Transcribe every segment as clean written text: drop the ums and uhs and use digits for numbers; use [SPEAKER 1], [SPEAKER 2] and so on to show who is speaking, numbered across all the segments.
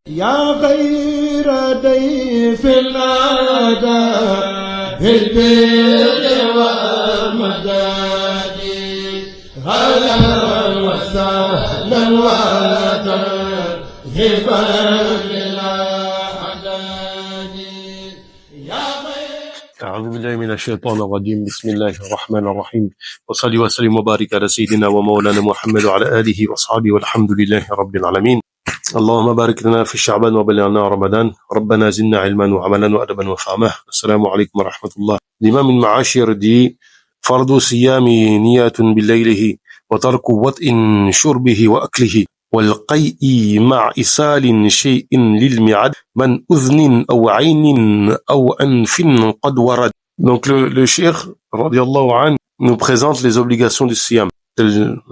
[SPEAKER 1] يا خير ضيف الأداء بالبر والمداد هلا وسهلا وترحبا للأعداد يا خير.
[SPEAKER 2] أعوذ بالله من الشيطان الرجيم. بسم الله الرحمن الرحيم. وصلي وسلم وبارك على سيدنا ومولانا محمد وعلى آله وأصحابه والحمد لله رب العالمين. اللهم بارك لنا في شعبان وبلغنا رمضان. ربنا زدنا علما وعملا وأدبا وفهما. السلام عليكم ورحمة الله. الإمام المعاشر dit فرض الصيام نية بليله وترك وطء شربه وأكله والقيء مع إسال شيء للمعد من أذن أو عين أو أنف قد ورد. Donc le cheikh radiallahu anhu nous présente les obligations du siyam.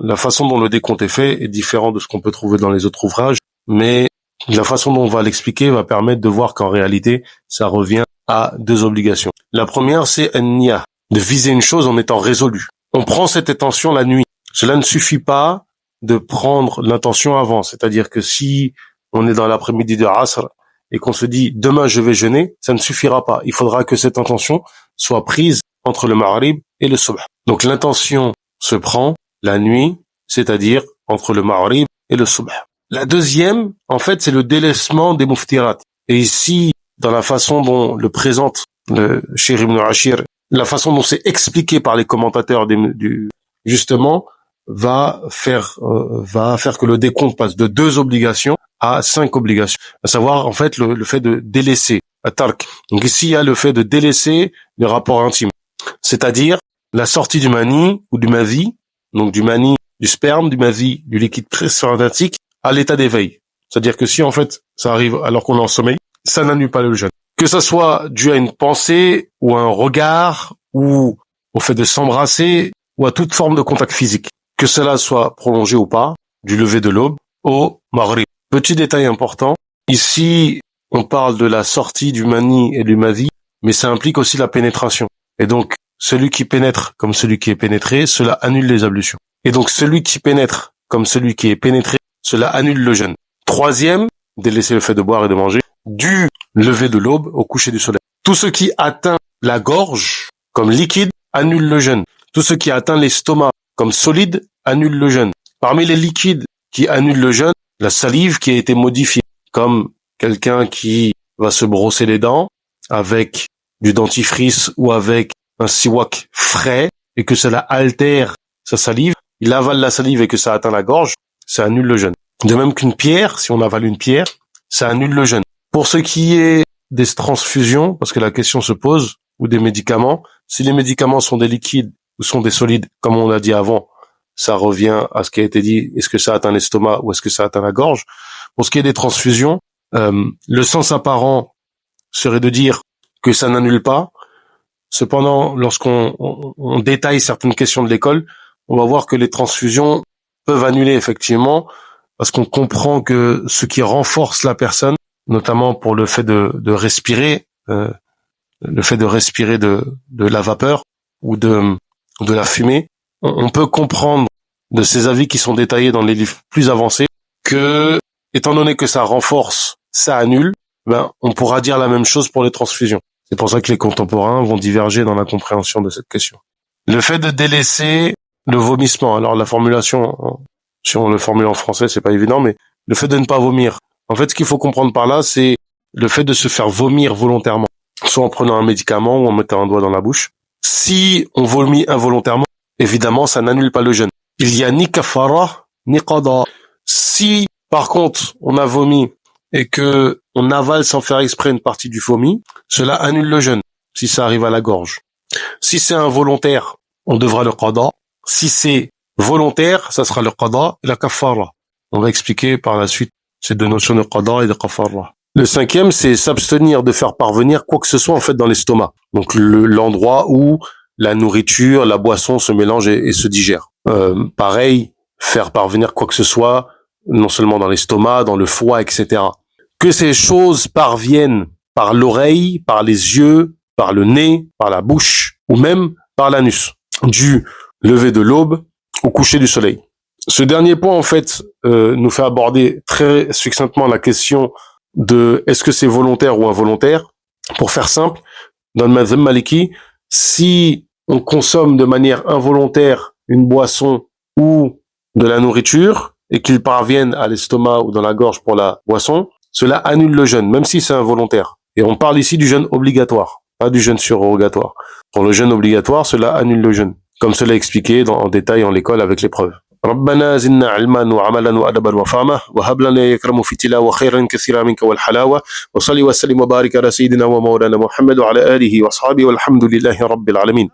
[SPEAKER 2] La façon dont le décompte est fait est différente de ce qu'on peut trouver dans les autres ouvrages, mais la façon dont on va l'expliquer va permettre de voir qu'en réalité, ça revient à deux obligations. La première, c'est an-niyah, de viser une chose en étant résolu. On prend cette intention la nuit. Cela ne suffit pas de prendre l'intention avant, c'est-à-dire que si on est dans l'après-midi de Asr et qu'on se dit demain je vais jeûner, ça ne suffira pas. Il faudra que cette intention soit prise entre le Maghrib et le Subh. Donc l'intention se prend la nuit, c'est-à-dire entre le Maghrib et le Subh. La deuxième, en fait, c'est le délaissement des muftirat. Et ici, dans la façon dont le présente le Cheikh Ibn Ashir, la façon dont c'est expliqué par les commentateurs justement, va faire que le décompte passe de 2 obligations à 5 obligations. À savoir, en fait, le fait de délaisser, at-tark. Donc ici, il y a le fait de délaisser les rapports intimes. C'est-à-dire, la sortie du mani ou du mazi, donc du mani, du sperme, du mazi, du liquide présynaptique, à l'état d'éveil. C'est-à-dire que si, en fait, ça arrive alors qu'on est en sommeil, ça n'annule pas le jeûne. Que ça soit dû à une pensée, ou à un regard, ou au fait de s'embrasser, ou à toute forme de contact physique. Que cela soit prolongé ou pas, du lever de l'aube au maghrib. Petit détail important, ici, on parle de la sortie du mani et du mazi, mais ça implique aussi la pénétration. Et donc, celui qui pénètre comme celui qui est pénétré, cela annule les ablutions. Et donc, celui qui pénètre comme celui qui est pénétré, cela annule le jeûne. Troisième, délaisser le fait de boire et de manger, du lever de l'aube au coucher du soleil. Tout ce qui atteint la gorge comme liquide annule le jeûne. Tout ce qui atteint l'estomac comme solide annule le jeûne. Parmi les liquides qui annulent le jeûne, la salive qui a été modifiée, comme quelqu'un qui va se brosser les dents avec du dentifrice ou avec un siwak frais et que cela altère sa salive, il avale la salive et que ça atteint la gorge, ça annule le jeûne. De même qu'une pierre, si on avale une pierre, ça annule le jeûne. Pour ce qui est des transfusions, parce que la question se pose, ou des médicaments, si les médicaments sont des liquides ou sont des solides, comme on l'a dit avant, ça revient à ce qui a été dit, est-ce que ça atteint l'estomac ou est-ce que ça atteint la gorge? Pour ce qui est des transfusions, le sens apparent serait de dire que ça n'annule pas. Cependant, lorsqu'on détaille certaines questions de l'école, on va voir que les transfusions peuvent annuler effectivement, parce qu'on comprend que ce qui renforce la personne, notamment pour le fait de respirer, le fait de respirer de la vapeur ou de la fumée, on peut comprendre de ces avis qui sont détaillés dans les livres plus avancés que, étant donné que ça renforce, ça annule, on pourra dire la même chose pour les transfusions. C'est pour ça que les contemporains vont diverger dans la compréhension de cette question. Le fait de délaisser le vomissement, alors la formulation, si on le formule en français, c'est pas évident, mais le fait de ne pas vomir. En fait, ce qu'il faut comprendre par là, c'est le fait de se faire vomir volontairement, soit en prenant un médicament ou en mettant un doigt dans la bouche. Si on vomit involontairement, évidemment, ça n'annule pas le jeûne. Il y a ni kafara, ni qada. Si, par contre, on a vomi et que on avale sans faire exprès une partie du vomi, cela annule le jeûne, si ça arrive à la gorge. Si c'est involontaire, on devra le qada. Si c'est volontaire, ça sera le qada et la kafara. On va expliquer par la suite ces deux notions de qada et de kafara. Le cinquième, c'est s'abstenir de faire parvenir quoi que ce soit en fait dans l'estomac. Donc l'endroit où la nourriture, la boisson se mélangent et se digèrent. Pareil, faire parvenir quoi que ce soit, non seulement dans l'estomac, dans le foie, etc. Que ces choses parviennent par l'oreille, par les yeux, par le nez, par la bouche, ou même par l'anus, du lever de l'aube au coucher du soleil. Ce dernier point, en fait, nous fait aborder très succinctement la question de est-ce que c'est volontaire ou involontaire. Pour faire simple, dans le madhhab maliki, si on consomme de manière involontaire une boisson ou de la nourriture et qu'il parvienne à l'estomac ou dans la gorge pour la boisson, cela annule le jeûne, même si c'est involontaire. Et on parle ici du jeûne obligatoire, pas du jeûne surrogatoire. Pour le jeûne obligatoire, cela annule le jeûne, comme cela est expliqué en détail en l'école avec les preuves. ربنا زدنا علما وعملا وأدبا وفهما وهب لنا يا أكرم في التلاوة خيرا كثيرا منك والحلاوة وصلي وسلم وبارك على سيدنا ومولانا محمد وعلى آله وأصحابه والحمد لله رب العالمين.